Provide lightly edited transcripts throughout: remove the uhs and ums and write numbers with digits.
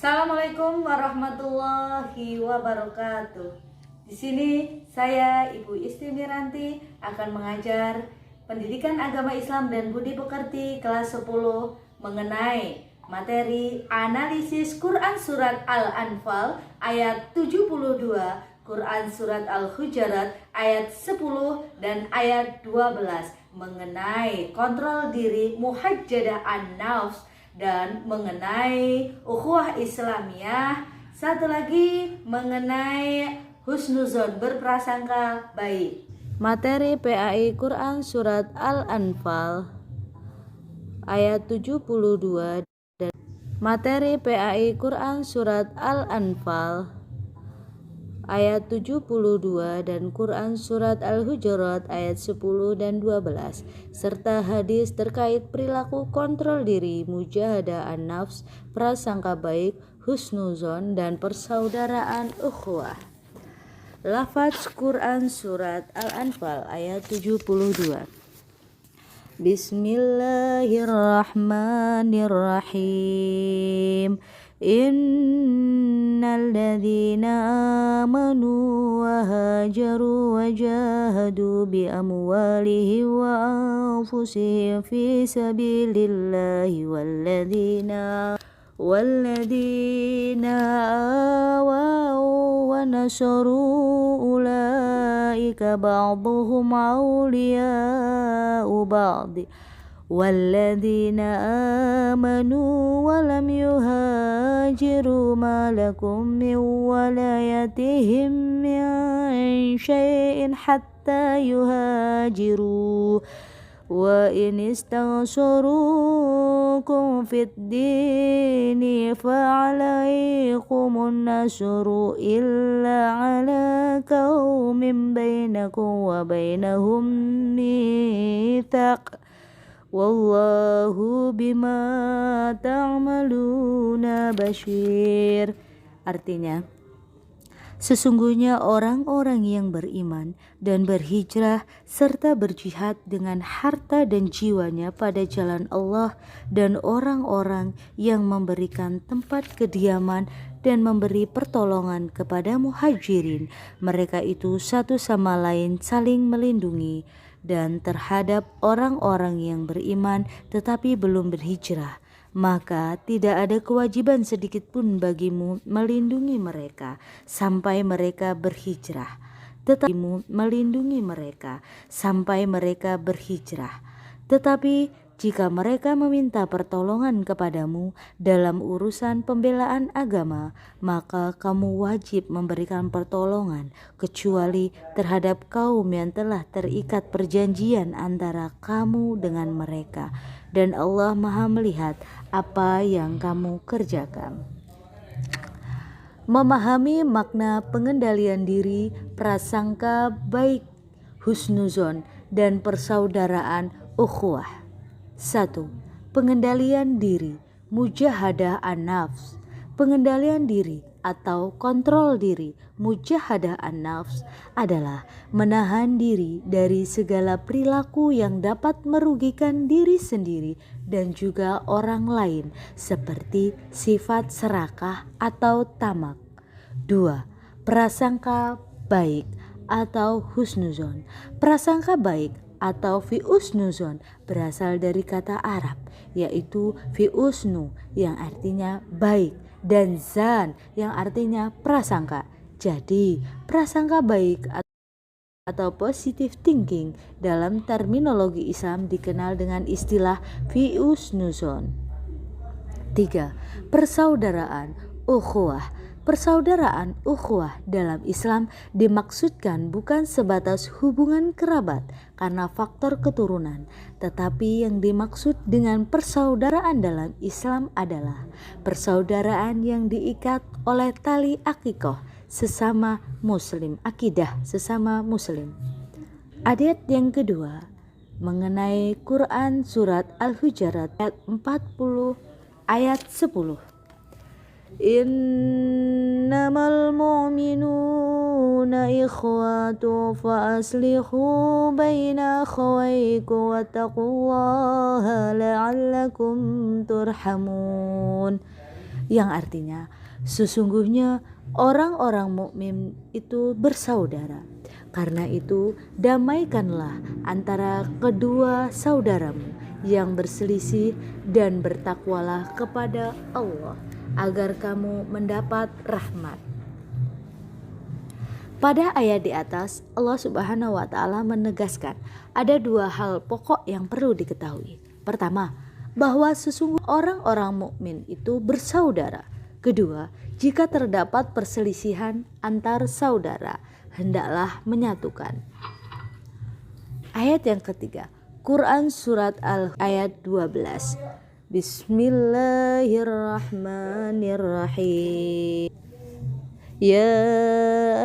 Assalamualaikum warahmatullahi wabarakatuh. Di sini saya Ibu Isti Miranti akan mengajar Pendidikan Agama Islam dan Budi Pekerti kelas 10 mengenai materi analisis Quran Surat Al-Anfal ayat 72, Quran Surat Al-Hujurat ayat 10 dan ayat 12 mengenai kontrol diri muhajjadah an-nafs dan mengenai ukhuwah Islamiyah. Satu lagi mengenai husnuzon, berprasangka baik. Materi PAI Quran Surat Al-Anfal ayat 72 dan materi PAI Quran Surat Al-Anfal ayat 72 dan Quran Surat Al-Hujurat ayat 10 dan 12 serta hadis terkait perilaku kontrol diri, mujahadah an-nafs, prasangka baik, husnuzon dan persaudaraan ukhuwah. Lafaz Quran Surat Al-Anfal ayat 72. Bismillahirrahmanirrahim. Innal ladzina amanu wa hajaru wa jahadu bi amwalihim wa anfusihim fi sabilillahi walladzina awaw wa nasaru ulaika ba'duhum awliya'u ba'd walladzina amanu wa lam yuhajiru ma lakum min walayatihim min syai'in hatta yuhajiru wa in istaghsarukum fid dini fa'alaykumun nasru illa ala qaumin bainakum wa bainahum mitsaq wallahu bima ta'maluna basyir. Artinya, sesungguhnya orang-orang yang beriman dan berhijrah serta berjihad dengan harta dan jiwanya pada jalan Allah dan orang-orang yang memberikan tempat kediaman dan memberi pertolongan kepada muhajirin, mereka itu satu sama lain saling melindungi. Dan terhadap orang-orang yang beriman tetapi belum berhijrah, maka tidak ada kewajiban sedikit pun bagimu melindungi mereka sampai mereka berhijrah. Tetapi jika mereka meminta pertolongan kepadamu dalam urusan pembelaan agama, maka kamu wajib memberikan pertolongan kecuali terhadap kaum yang telah terikat perjanjian antara kamu dengan mereka, dan Allah Maha melihat apa yang kamu kerjakan. Memahami makna pengendalian diri, prasangka baik, husnuzon dan persaudaraan ukhuwah. 1. Pengendalian diri, mujahadah an-nafs. Pengendalian diri atau kontrol diri, mujahadah an-nafs adalah menahan diri dari segala perilaku yang dapat merugikan diri sendiri dan juga orang lain, seperti sifat serakah atau tamak. 2. Prasangka baik atau husnuzon. Prasangka baik atau fi'usnuzon berasal dari kata Arab, yaitu fi'usnu yang artinya baik dan zan yang artinya prasangka. Jadi prasangka baik atau positive thinking dalam terminologi Islam dikenal dengan istilah fi'usnuzon. 3. Persaudaraan ukhuwah. Persaudaraan ukhuwah dalam Islam dimaksudkan bukan sebatas hubungan kerabat karena faktor keturunan, tetapi yang dimaksud dengan persaudaraan dalam Islam adalah persaudaraan yang diikat oleh tali akikoh sesama muslim, akidah sesama muslim. Ayat yang kedua mengenai Quran Surat Al-Hujurat ayat 40 ayat 10. Innamal mu'minuna ikhwatu fa aslihu baina akhawaykum wattaqullaha la'allakum turhamun. yang artinya sesungguhnya orang-orang mukmin itu bersaudara. Karena itu damaikanlah antara kedua saudaramu yang berselisih dan bertakwalah kepada Allah agar kamu mendapat rahmat. Pada ayat di atas, Allah Subhanahu wa Ta'ala menegaskan ada dua hal pokok yang perlu diketahui. Pertama, bahwa sesungguhnya orang-orang mukmin itu bersaudara. Kedua, jika terdapat perselisihan antar saudara, hendaklah menyatukan. Ayat yang ketiga, Quran surat ayat 12. Bismillahirrahmanirrahim. Ya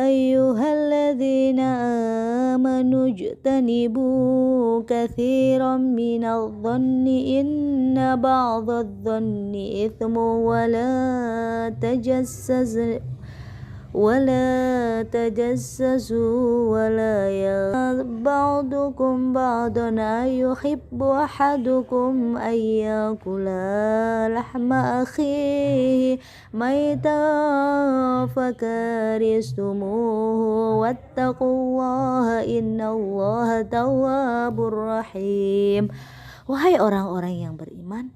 ayyuhalladzina amanu ijtanibu katsiran minadh-dhanni inna ba'dadh-dhanni ithmu wa la tajassasu ولا تجسسوا ولا يغتب بعضكم بعضا أيحب أحدكم أن يأكل لحم أخيه ميتا فكرهتموه واتقوا الله إن الله تواب رحيم. Wahai orang-orang yang beriman,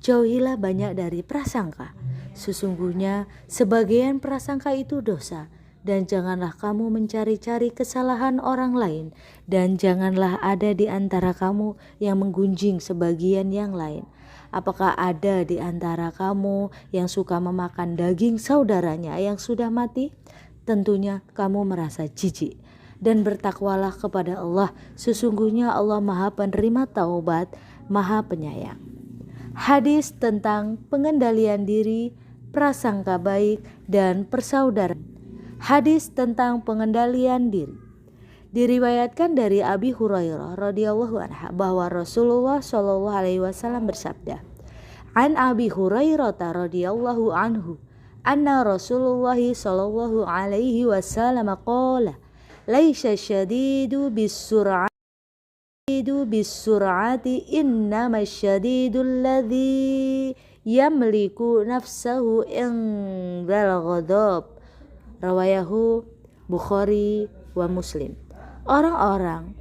jauhilah banyak dari prasangka. Sesungguhnya sebagian prasangka itu dosa, dan janganlah kamu mencari-cari kesalahan orang lain, dan janganlah ada di antara kamu yang menggunjing sebagian yang lain. Apakah ada di antara kamu yang suka memakan daging saudaranya yang sudah mati? Tentunya kamu merasa jijik. Dan bertakwalah kepada Allah, sesungguhnya Allah Maha Penerima Taubat, Maha Penyayang. Hadis tentang pengendalian diri, prasangka baik, dan persaudaraan. Hadis tentang pengendalian diri diriwayatkan dari Abi Hurairah radhiyallahu anhu bahwa Rasulullah shallallahu alaihi wasallam bersabda, "An Abi Hurairah radhiyallahu anhu, anna Rasulullah shallallahu alaihi wasallam qala, laisa syadidu bisur'ati innama syadidul ladzi yamliku nafsahu indal ghadab." Rawayahu Bukhari wa Muslim. Orang-orang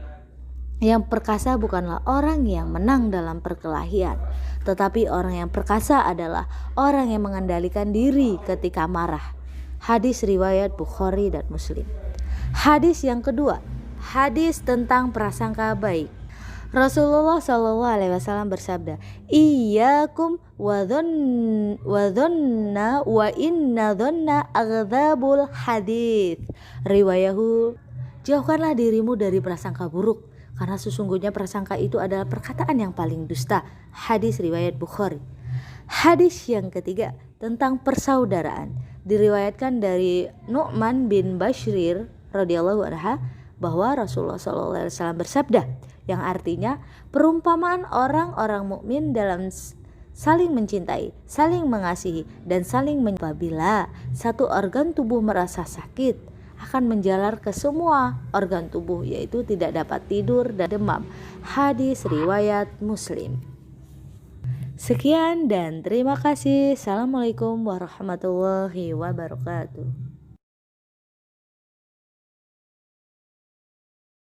yang perkasa bukanlah orang yang menang dalam perkelahian, tetapi orang yang perkasa adalah orang yang mengendalikan diri ketika marah. Hadis riwayat Bukhari dan Muslim. Hadis yang kedua, hadis tentang prasangka baik. Rasulullah Shallallahu Alaihi Wasallam bersabda, "Iyyakum wa dhanna wa inna dhanna aghdabul hadits." Riwayahu, jauhkanlah dirimu dari prasangka buruk, karena sesungguhnya prasangka itu adalah perkataan yang paling dusta. Hadis riwayat Bukhari. Hadis yang ketiga tentang persaudaraan diriwayatkan dari Nu'man bin Bashir radhiyallahu anhu bahwa Rasulullah SAW bersabda, yang artinya perumpamaan orang-orang mukmin dalam saling mencintai, saling mengasihi, dan saling apabila satu organ tubuh merasa sakit akan menjalar ke semua organ tubuh, yaitu tidak dapat tidur dan demam. Hadis riwayat Muslim. Sekian dan terima kasih. Assalamualaikum warahmatullahi wabarakatuh.